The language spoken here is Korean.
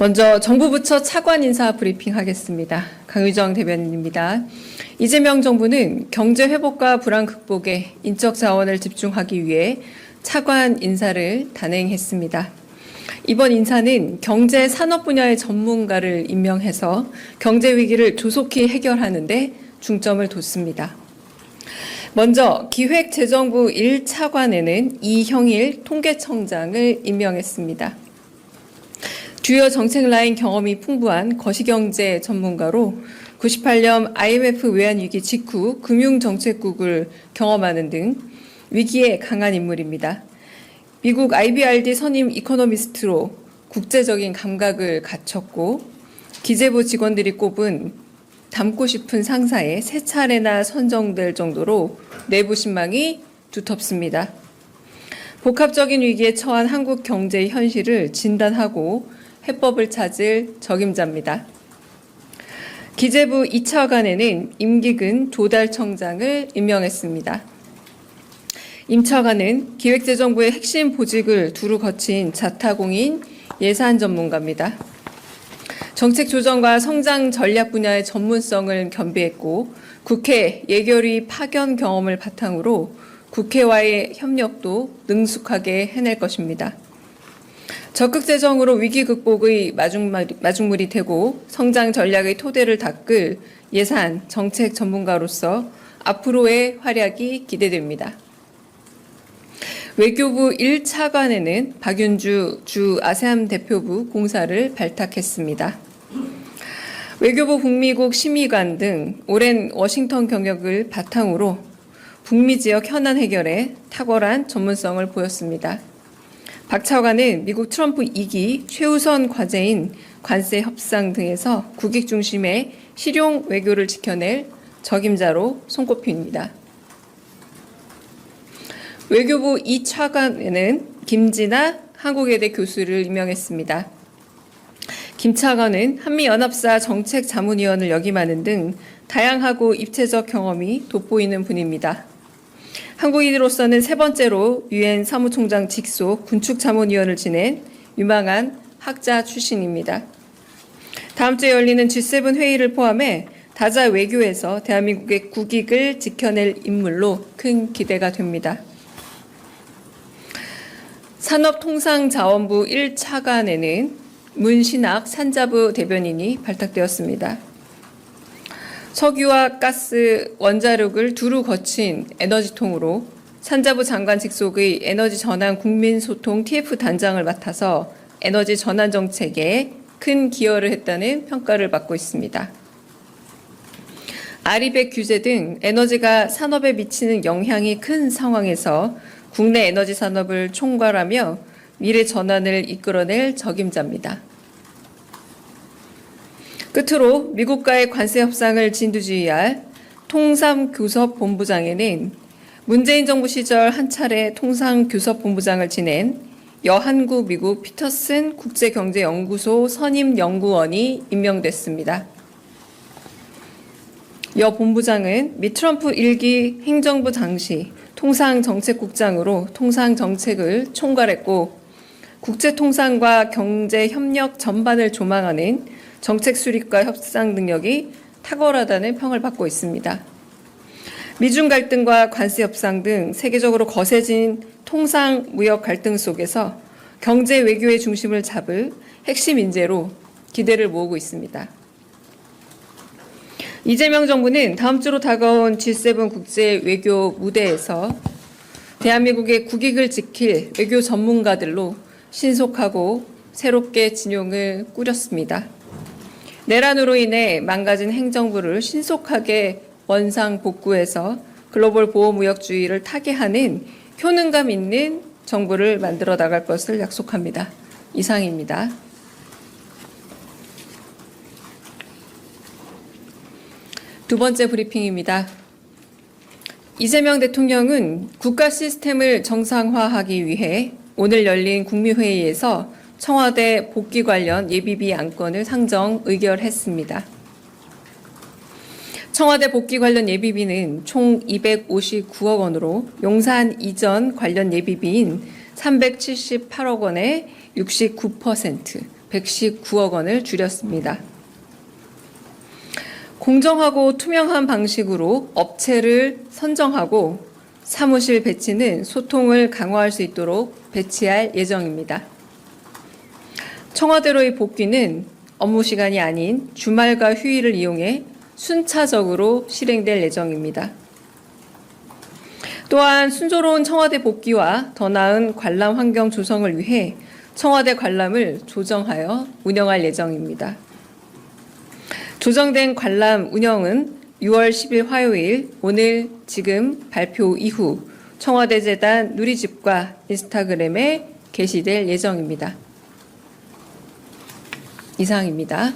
먼저 정부 부처 차관 인사 브리핑 하겠습니다. 강유정 대변인입니다. 이재명 정부는 경제 회복과 불안 극복에 인적 자원을 집중하기 위해 차관 인사를 단행했습니다. 이번 인사는 경제 산업 분야의 전문가를 임명해서 경제 위기를 조속히 해결하는 데 중점을 뒀습니다. 먼저 기획재정부 1차관에는 이형일 통계청장을 임명했습니다. 주요 정책 라인 경험이 풍부한 거시경제 전문가로 98년 IMF 외환위기 직후 금융정책국을 경험하는 등 위기에 강한 인물입니다. 미국 IBRD 선임 이코노미스트로 국제적인 감각을 갖췄고 기재부 직원들이 꼽은 닮고 싶은 상사에 3차례나 선정될 정도로 내부 신망이 두텁습니다. 복합적인 위기에 처한 한국 경제의 현실을 진단하고 해법을 찾을 적임자입니다. 기재부 2차관에는 임기근 조달청장을 임명했습니다. 임 차관은 기획재정부의 핵심 보직을 두루 거친 자타공인 예산 전문가입니다. 정책 조정과 성장 전략 분야의 전문성을 겸비했고 국회 예결위 파견 경험을 바탕으로 국회와의 협력도 능숙하게 해낼 것입니다. 적극 재정으로 위기 극복의 마중물이 되고 성장 전략의 토대를 닦을 예산 정책 전문가로서 앞으로의 활약이 기대됩니다. 외교부 1차관에는 박윤주 주 아세안 대표부 공사를 발탁했습니다. 외교부 북미국 심의관 등 오랜 워싱턴 경력을 바탕으로 북미 지역 현안 해결에 탁월한 전문성을 보였습니다. 박 차관은 미국 트럼프 2기 최우선 과제인 관세 협상 등에서 국익 중심의 실용 외교를 지켜낼 적임자로 손꼽힙니다. 외교부 2차관에는 김진아 한국외대 교수를 임명했습니다. 김 차관은 한미연합사 정책자문위원을 역임하는 등 다양하고 입체적 경험이 돋보이는 분입니다. 한국인으로서는 3번째로 유엔 사무총장 직속 군축자문위원을 지낸 유망한 학자 출신입니다. 다음 주에 열리는 G7 회의를 포함해 다자 외교에서 대한민국의 국익을 지켜낼 인물로 큰 기대가 됩니다. 산업통상자원부 1차관에는 문신학 산자부 대변인이 발탁되었습니다. 석유와 가스, 원자력을 두루 거친 에너지통으로 산자부 장관 직속의 에너지 전환 국민소통 TF 단장을 맡아서 에너지 전환 정책에 큰 기여를 했다는 평가를 받고 있습니다. 아리백 규제 등 에너지가 산업에 미치는 영향이 큰 상황에서 국내 에너지 산업을 총괄하며 미래 전환을 이끌어낼 적임자입니다. 끝으로 미국과의 관세 협상을 진두지휘할 통상교섭본부장에는 문재인 정부 시절 한 차례 통상교섭본부장을 지낸 여한구 미국 피터슨 국제경제연구소 선임 연구원이 임명됐습니다. 여 본부장은 미 트럼프 1기 행정부 당시 통상정책국장으로 통상정책을 총괄했고 국제통상과 경제협력 전반을 조망하는 정책 수립과 협상 능력이 탁월하다는 평을 받고 있습니다. 미중 갈등과 관세 협상 등 세계적으로 거세진 통상 무역 갈등 속에서 경제 외교의 중심을 잡을 핵심 인재로 기대를 모으고 있습니다. 이재명 정부는 다음 주로 다가온 G7 국제 외교 무대에서 대한민국의 국익을 지킬 외교 전문가들로 신속하고 새롭게 진용을 꾸렸습니다. 내란으로 인해 망가진 행정부를 신속하게 원상 복구해서 글로벌 보호무역주의를 타개하는 효능감 있는 정부를 만들어 나갈 것을 약속합니다. 이상입니다. 두 번째 브리핑입니다. 이재명 대통령은 국가 시스템을 정상화하기 위해 오늘 열린 국무회의에서 청와대 복귀 관련 예비비 안건을 상정 의결했습니다. 청와대 복귀 관련 예비비는 총 259억 원으로 용산 이전 관련 예비비인 378억 원의 69%, 119억 원을 줄였습니다. 공정하고 투명한 방식으로 업체를 선정하고 사무실 배치는 소통을 강화할 수 있도록 배치할 예정입니다. 청와대로의 복귀는 업무 시간이 아닌 주말과 휴일을 이용해 순차적으로 실행될 예정입니다. 또한 순조로운 청와대 복귀와 더 나은 관람 환경 조성을 위해 청와대 관람을 조정하여 운영할 예정입니다. 조정된 관람 운영은 6월 10일 화요일 오늘 지금 발표 이후 청와대 재단 누리집과 인스타그램에 게시될 예정입니다. 이상입니다.